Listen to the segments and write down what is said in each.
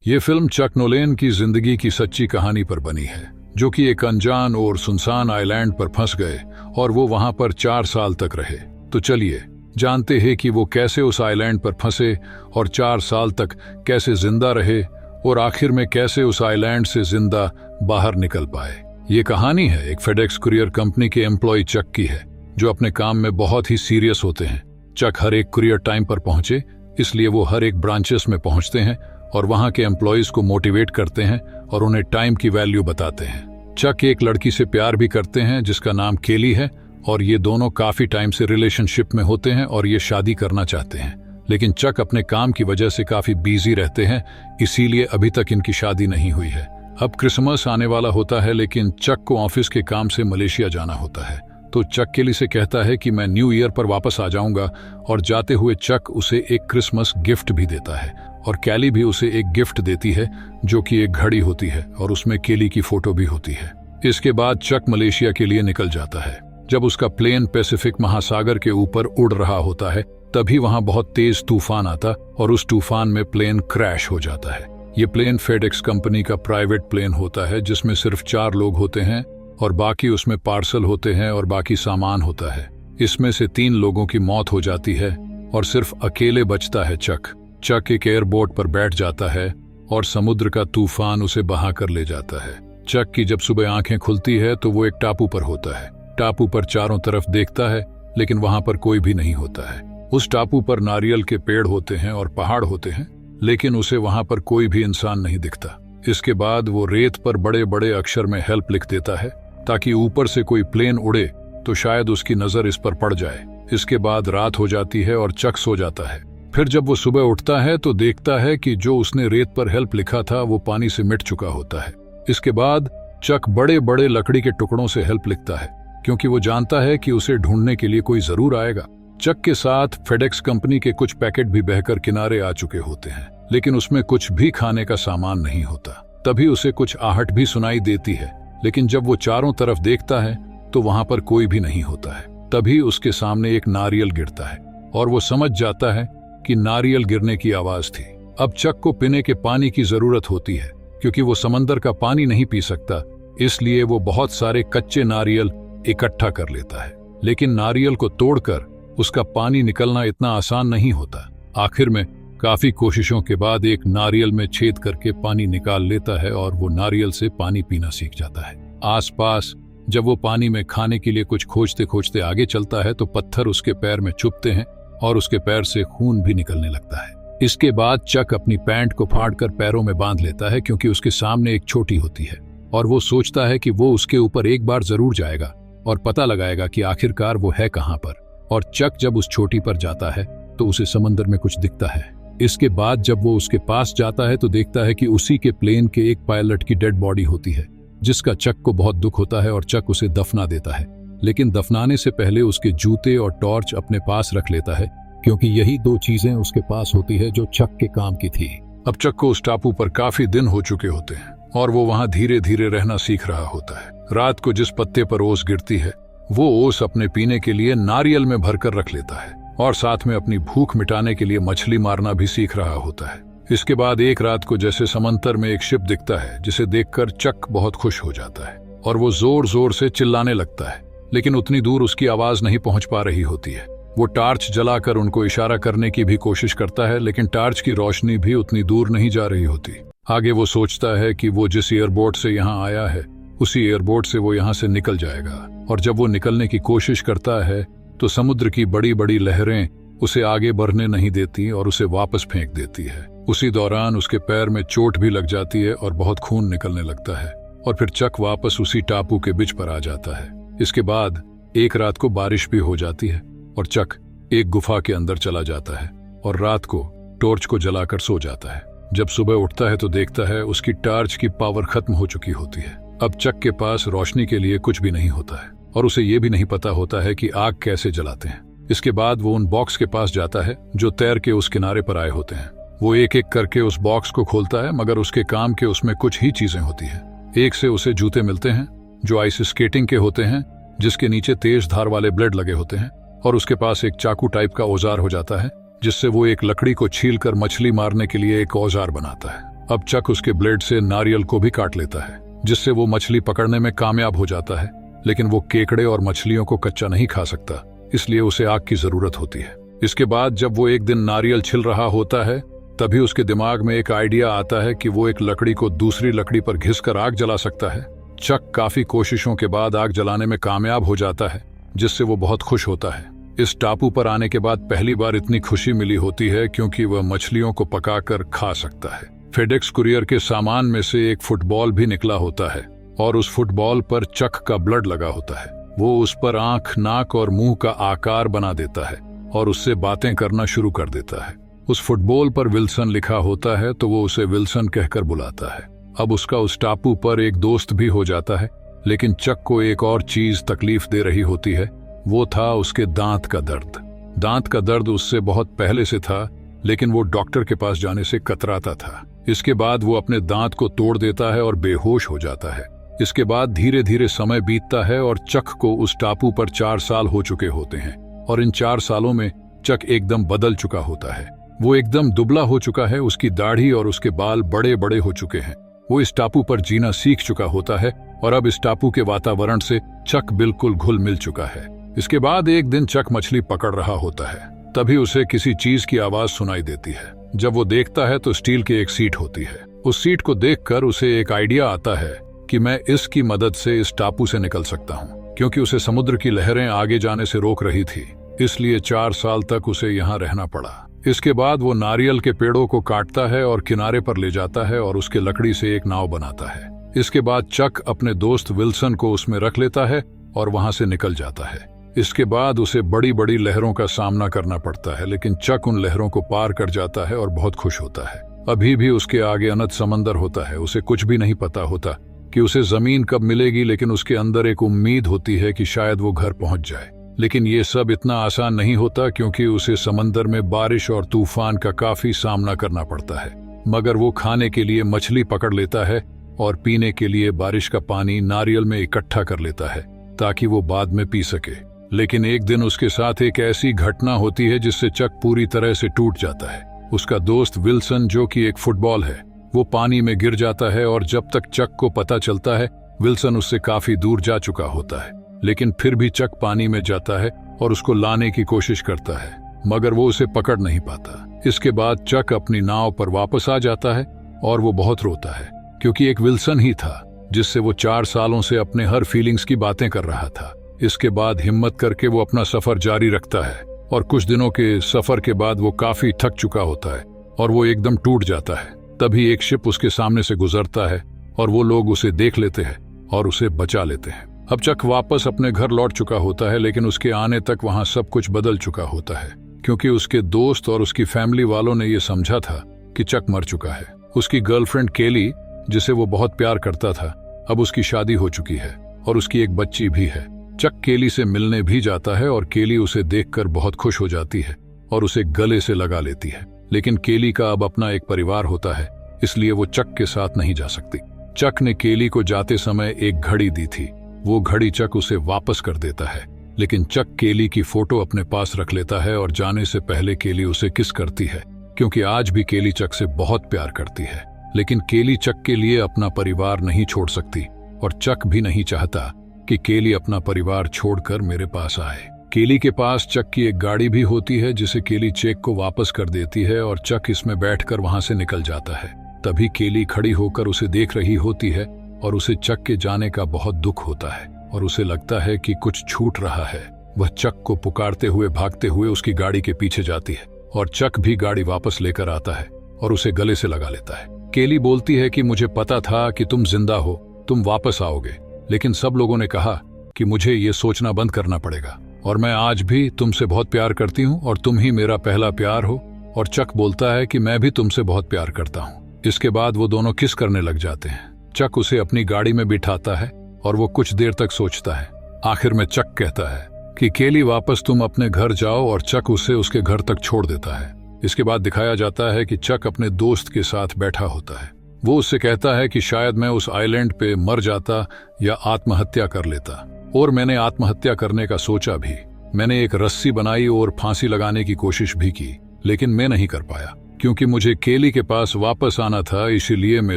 ये फिल्म चक नोलेन की जिंदगी की सच्ची कहानी पर बनी है, जो कि एक अनजान और सुनसान आइलैंड पर फंस गए और वो वहां पर 4 साल तक रहे। तो चलिए जानते हैं कि वो कैसे उस आइलैंड पर फंसे और 4 साल तक कैसे जिंदा रहे और आखिर में कैसे उस आइलैंड से जिंदा बाहर निकल पाए। ये कहानी है एक फेडेक्स कुरियर कंपनी के एम्प्लॉय चक की है, जो अपने काम में बहुत ही सीरियस होते हैं। चक हर एक कुरियर टाइम पर पहुंचे, इसलिए वो हर एक ब्रांचेस में पहुंचते हैं और वहां के एम्प्लॉयज को मोटिवेट करते हैं और उन्हें टाइम की वैल्यू बताते हैं। चक एक लड़की से प्यार भी करते हैं जिसका नाम केली है और ये दोनों काफी टाइम से रिलेशनशिप में होते हैं और ये शादी करना चाहते हैं, लेकिन चक अपने काम की वजह से काफी बिजी रहते हैं, इसीलिए अभी तक इनकी शादी नहीं हुई है। अब क्रिसमस आने वाला होता है, लेकिन चक को ऑफिस के काम से मलेशिया जाना होता है, तो चक केली से कहता है कि मैं न्यू ईयर पर वापस आ जाऊंगा और जाते हुए चक उसे एक क्रिसमस गिफ्ट भी देता है और केली भी उसे एक गिफ्ट देती है जो कि एक घड़ी होती है और उसमें केली की फोटो भी होती है। इसके बाद चक मलेशिया के लिए निकल जाता है। जब उसका प्लेन पैसिफिक महासागर के ऊपर उड़ रहा होता है, तभी वहां बहुत तेज तूफान आता और उस तूफान में प्लेन क्रैश हो जाता है। ये प्लेन फेडेक्स कंपनी का प्राइवेट प्लेन होता है जिसमें सिर्फ 4 लोग होते हैं और बाकी उसमें पार्सल होते हैं और बाकी सामान होता है। इसमें से 3 लोगों की मौत हो जाती है और सिर्फ अकेले बचता है चक। चक एक एयरबोट पर बैठ जाता है और समुद्र का तूफान उसे बहा कर ले जाता है। चक की जब सुबह आंखें खुलती है तो वो एक टापू पर होता है। टापू पर चारों तरफ देखता है, लेकिन वहां पर कोई भी नहीं होता है। उस टापू पर नारियल के पेड़ होते हैं और पहाड़ होते हैं, लेकिन उसे वहां पर कोई भी इंसान नहीं दिखता। इसके बाद वो रेत पर बड़े बड़े अक्षर में हेल्प लिख देता है, ताकि ऊपर से कोई प्लेन उड़े तो शायद उसकी नजर इस पर पड़ जाए। इसके बाद रात हो जाती है और चक सो जाता है। फिर जब वो सुबह उठता है तो देखता है कि जो उसने रेत पर हेल्प लिखा था वो पानी से मिट चुका होता है। इसके बाद चक बड़े बड़े लकड़ी के टुकड़ों से हेल्प लिखता है, क्योंकि वो जानता है कि उसे ढूंढने के लिए कोई जरूर आएगा। चक के साथ फेडेक्स कंपनी के कुछ पैकेट भी बहकर किनारे आ चुके होते हैं, लेकिन उसमें कुछ भी खाने का सामान नहीं होता। तभी उसे कुछ आहट भी सुनाई देती है, लेकिन जब वो चारों तरफ देखता है तो वहां पर कोई भी नहीं होता है। तभी उसके सामने एक नारियल गिरता है और वो समझ जाता है कि नारियल गिरने की आवाज थी। अब चक को पीने के पानी की जरूरत होती है, क्योंकि वो समंदर का पानी नहीं पी सकता, इसलिए वो बहुत सारे कच्चे नारियल इकट्ठा कर लेता है। लेकिन नारियल को तोड़कर उसका पानी निकलना इतना आसान नहीं होता। आखिर में काफी कोशिशों के बाद एक नारियल में छेद करके पानी निकाल लेता है और वो नारियल से पानी पीना सीख जाता है। आसपास जब वो पानी में खाने के लिए कुछ खोजते खोजते आगे चलता है तो पत्थर उसके पैर में चुभते हैं और उसके पैर से खून भी निकलने लगता है। इसके बाद चक अपनी पैंट को फाड़कर पैरों में बांध लेता है, क्योंकि उसके सामने एक चोटी होती है और वो सोचता है कि वो उसके ऊपर एक बार जरूर जाएगा और पता लगाएगा कि आखिरकार वो है कहां पर। और चक जब उस चोटी पर जाता है तो उसे समंदर में कुछ दिखता है। इसके बाद जब वो उसके पास जाता है तो देखता है कि उसी के प्लेन के एक पायलट की डेड बॉडी होती है, जिसका चक को बहुत दुख होता है और चक उसे दफना देता है। लेकिन दफनाने से पहले उसके जूते और टॉर्च अपने पास रख लेता है, क्योंकि यही 2 चीजें उसके पास होती है जो चक के काम की थी। अब चक को उस टापू पर काफी दिन हो चुके होते हैं और वो वहां धीरे धीरे रहना सीख रहा होता है। रात को जिस पत्ते पर ओस गिरती है वो ओस अपने पीने के लिए नारियल में भरकर रख लेता है और साथ में अपनी भूख मिटाने के लिए मछली मारना भी सीख रहा होता है। इसके बाद एक रात को जैसे समंदर में एक शिप दिखता है, जिसे देखकर चक बहुत खुश हो जाता है और वो जोर जोर से चिल्लाने लगता है, लेकिन उतनी दूर उसकी आवाज नहीं पहुंच पा रही होती है। वो टार्च जलाकर उनको इशारा करने की भी कोशिश करता है, लेकिन टार्च की रोशनी भी उतनी दूर नहीं जा रही होती। आगे वो सोचता है कि वो जिस एयरबोट से यहाँ आया है उसी एयरबोट से वो यहाँ से निकल जाएगा, और जब वो निकलने की कोशिश करता है तो समुद्र की बड़ी बड़ी लहरें उसे आगे बढ़ने नहीं देती और उसे वापस फेंक देती है। उसी दौरान उसके पैर में चोट भी लग जाती है और बहुत खून निकलने लगता है और फिर चक वापस उसी टापू के बीच पर आ जाता है। इसके बाद एक रात को बारिश भी हो जाती है और चक एक गुफा के अंदर चला जाता है और रात को टॉर्च को जलाकर सो जाता है। जब सुबह उठता है तो देखता है उसकी टॉर्च की पावर खत्म हो चुकी होती है। अब चक के पास रोशनी के लिए कुछ भी नहीं होता है और उसे ये भी नहीं पता होता है कि आग कैसे जलाते हैं। इसके बाद वो उन बॉक्स के पास जाता है जो तैर के उस किनारे पर आए होते हैं। वो एक एक करके उस बॉक्स को खोलता है, मगर उसके काम के उसमें कुछ ही चीजें होती हैं। एक से उसे जूते मिलते हैं जो आइस स्केटिंग के होते हैं, जिसके नीचे तेज धार वाले ब्लेड लगे होते हैं, और उसके पास एक चाकू टाइप का औजार हो जाता है, जिससे वो एक लकड़ी को छीलकर मछली मारने के लिए एक औजार बनाता है। अब चक उसके ब्लेड से नारियल को भी काट लेता है, जिससे वो मछली पकड़ने में कामयाब हो जाता है। लेकिन वो केकड़े और मछलियों को कच्चा नहीं खा सकता, इसलिए उसे आग की जरूरत होती है। इसके बाद जब वो एक दिन नारियल छिल रहा होता है, तभी उसके दिमाग में एक आइडिया आता है कि वो एक लकड़ी को दूसरी लकड़ी पर घिसकर आग जला सकता है। चक काफी कोशिशों के बाद आग जलाने में कामयाब हो जाता है, जिससे वो बहुत खुश होता है। इस टापू पर आने के बाद पहली बार इतनी खुशी मिली होती है क्योंकि वह मछलियों को पकाकर खा सकता है। फेडेक्स कुरियर के सामान में से एक फुटबॉल भी निकला होता है और उस फुटबॉल पर चक का ब्लड लगा होता है। वो उस पर आंख, नाक और मुंह का आकार बना देता है और उससे बातें करना शुरू कर देता है। उस फुटबॉल पर विल्सन लिखा होता है तो वो उसे विल्सन कहकर बुलाता है। अब उसका उस टापू पर एक दोस्त भी हो जाता है, लेकिन चक को एक और चीज तकलीफ दे रही होती है। वो था उसके दांत का दर्द। दांत का दर्द उससे बहुत पहले से था, लेकिन वो डॉक्टर के पास जाने से कतराता था। इसके बाद वो अपने दांत को तोड़ देता है और बेहोश हो जाता है। इसके बाद धीरे धीरे समय बीतता है और चक को उस टापू पर 4 साल हो चुके होते हैं और इन 4 सालों में चक एकदम बदल चुका होता है। वो एकदम दुबला हो चुका है, उसकी दाढ़ी और उसके बाल बड़े बड़े हो चुके हैं। वो इस टापू पर जीना सीख चुका होता है और अब इस टापू के वातावरण से चक बिल्कुल घुल मिल चुका है। इसके बाद एक दिन चक मछली पकड़ रहा होता है, तभी उसे किसी चीज की आवाज सुनाई देती है। जब वो देखता है तो स्टील की एक सीट होती है। उस सीट को देखकर उसे एक आइडिया आता है कि मैं इसकी मदद से इस टापू से निकल सकता हूँ, क्योंकि उसे समुद्र की लहरें आगे जाने से रोक रही थी। इसलिए 4 साल तक उसे यहाँ रहना पड़ा। इसके बाद वो नारियल के पेड़ों को काटता है और किनारे पर ले जाता है और उसके लकड़ी से एक नाव बनाता है। इसके बाद चक अपने दोस्त विल्सन को उसमें रख लेता है और वहां से निकल जाता है। इसके बाद उसे बड़ी बड़ी लहरों का सामना करना पड़ता है, लेकिन चक उन लहरों को पार कर जाता है और बहुत खुश होता है। अभी भी उसके आगे अनंत समंदर होता है। उसे कुछ भी नहीं पता होता कि उसे जमीन कब मिलेगी, लेकिन उसके अंदर एक उम्मीद होती है कि शायद वो घर पहुंच जाए। लेकिन ये सब इतना आसान नहीं होता, क्योंकि उसे समंदर में बारिश और तूफान का काफी सामना करना पड़ता है। मगर वो खाने के लिए मछली पकड़ लेता है और पीने के लिए बारिश का पानी नारियल में इकट्ठा कर लेता है ताकि वो बाद में पी सके। लेकिन एक दिन उसके साथ एक ऐसी घटना होती है जिससे चक पूरी तरह से टूट जाता है। उसका दोस्त विल्सन, जो कि एक फुटबॉल है, वो पानी में गिर जाता है और जब तक चक को पता चलता है विल्सन उससे काफी दूर जा चुका होता है। लेकिन फिर भी चक पानी में जाता है और उसको लाने की कोशिश करता है, मगर वो उसे पकड़ नहीं पाता। इसके बाद चक अपनी नाव पर वापस आ जाता है और वो बहुत रोता है, क्योंकि एक विल्सन ही था जिससे वो 4 सालों से अपने हर फीलिंग्स की बातें कर रहा था। इसके बाद हिम्मत करके वो अपना सफर जारी रखता है और कुछ दिनों के सफर के बाद वो काफी थक चुका होता है और वो एकदम टूट जाता है। तभी एक शिप उसके सामने से गुजरता है और वो लोग उसे देख लेते हैं और उसे बचा लेते हैं। अब चक वापस अपने घर लौट चुका होता है, लेकिन उसके आने तक वहां सब कुछ बदल चुका होता है, क्योंकि उसके दोस्त और उसकी फैमिली वालों ने ये समझा था कि चक मर चुका है। उसकी गर्लफ्रेंड केली, जिसे वो बहुत प्यार करता था, अब उसकी शादी हो चुकी है और उसकी एक बच्ची भी है। चक केली से मिलने भी जाता है और केली उसे देखकर बहुत खुश हो जाती है और उसे गले से लगा लेती है। लेकिन केली का अब अपना एक परिवार होता है, इसलिए वो चक के साथ नहीं जा सकती। चक ने केली को जाते समय एक घड़ी दी थी। वो घड़ी चक उसे वापस कर देता है, लेकिन चक केली की फोटो अपने पास रख लेता है और जाने से पहले केली उसे किस करती है, क्योंकि आज भी केली चक से बहुत प्यार करती है। लेकिन केली चक के लिए अपना परिवार नहीं छोड़ सकती और चक भी नहीं चाहता कि केली अपना परिवार छोड़कर मेरे पास आए। केली के पास चक की एक गाड़ी भी होती है, जिसे केली चेक को वापस कर देती है और चक इसमें बैठकर वहां से निकल जाता है। तभी केली खड़ी होकर उसे देख रही होती है और उसे चक के जाने का बहुत दुख होता है और उसे लगता है कि कुछ छूट रहा है। वह चक को पुकारते हुए भागते हुए उसकी गाड़ी के पीछे जाती है और चक भी गाड़ी वापस लेकर आता है और उसे गले से लगा लेता है। केली बोलती है कि मुझे पता था कि तुम जिंदा हो, तुम वापस आओगे, लेकिन सब लोगों ने कहा कि मुझे ये सोचना बंद करना पड़ेगा और मैं आज भी तुमसे बहुत प्यार करती हूँ और तुम ही मेरा पहला प्यार हो। और चक बोलता है कि मैं भी तुमसे बहुत प्यार करता हूँ। इसके बाद वो दोनों किस करने लग जाते हैं। चक उसे अपनी गाड़ी में बिठाता है और वो कुछ देर तक सोचता है। आखिर में चक कहता है कि केली वापस तुम अपने घर जाओ, और चक उसे उसके घर तक छोड़ देता है। इसके बाद दिखाया जाता है कि चक अपने दोस्त के साथ बैठा होता है। वो उससे कहता है कि शायद मैं उस आइलैंड पे मर जाता या आत्महत्या कर लेता, और मैंने आत्महत्या करने का सोचा भी। मैंने एक रस्सी बनाई और फांसी लगाने की कोशिश भी की, लेकिन मैं नहीं कर पाया। क्योंकि मुझे केली के पास वापस आना था, इसीलिए मैं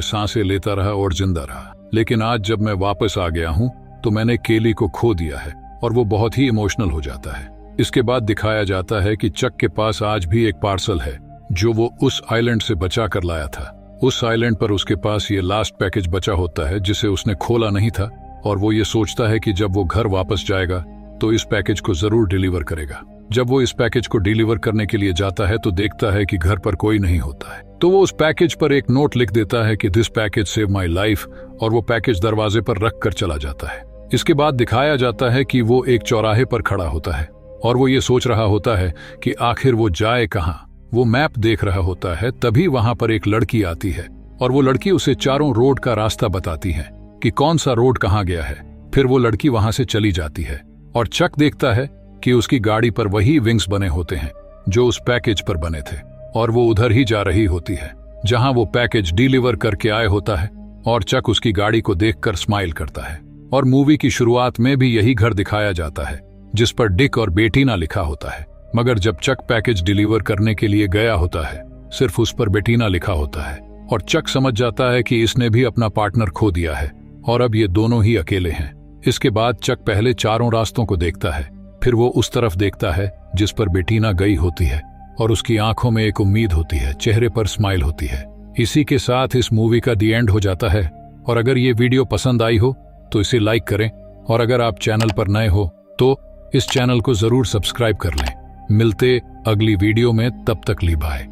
सांसें लेता रहा और जिंदा रहा। लेकिन आज जब मैं वापस आ गया हूँ तो मैंने केली को खो दिया है और वो बहुत ही इमोशनल हो जाता है। इसके बाद दिखाया जाता है कि चक के पास आज भी एक पार्सल है जो वो उस आइलैंड से बचा कर लाया था। उस आइलैंड पर उसके पास ये लास्ट पैकेज बचा होता है जिसे उसने खोला नहीं था, और वो ये सोचता है कि जब वो घर वापस जाएगा तो इस पैकेज को जरूर डिलीवर करेगा। जब वो इस पैकेज को डिलीवर करने के लिए जाता है तो देखता है कि घर पर कोई नहीं होता है, तो वो उस पैकेज पर एक नोट लिख देता है कि this package save my life, और वो पैकेज दरवाजे पर रख कर चला जाता है। इसके बाद दिखाया जाता है कि वो एक चौराहे पर खड़ा होता है और वो ये सोच रहा होता है कि आखिर वो जाए कहाँ। वो मैप देख रहा होता है, तभी वहां पर एक लड़की आती है और वो लड़की उसे चारों रोड का रास्ता बताती है कि कौन सा रोड कहाँ गया है। फिर वो लड़की वहां से चली जाती है और चक देखता है कि उसकी गाड़ी पर वही विंग्स बने होते हैं जो उस पैकेज पर बने थे, और वो उधर ही जा रही होती है जहां वो पैकेज डिलीवर करके आए होता है। और चक उसकी गाड़ी को देखकर स्माइल करता है। और मूवी की शुरुआत में भी यही घर दिखाया जाता है जिस पर डिक और बेटीना लिखा होता है, मगर जब चक पैकेज डिलीवर करने के लिए गया होता है सिर्फ उस पर बेटीना लिखा होता है, और चक समझ जाता है कि इसने भी अपना पार्टनर खो दिया है और अब ये दोनों ही अकेले हैं। इसके बाद चक पहले चारों रास्तों को देखता है, फिर वो उस तरफ देखता है जिस पर बेटीना गई होती है, और उसकी आंखों में एक उम्मीद होती है, चेहरे पर स्माइल होती है। इसी के साथ इस मूवी का दी एंड हो जाता है। और अगर ये वीडियो पसंद आई हो तो इसे लाइक करें, और अगर आप चैनल पर नए हो तो इस चैनल को जरूर सब्सक्राइब कर लें। मिलते अगली वीडियो में, तब तक ली बाय।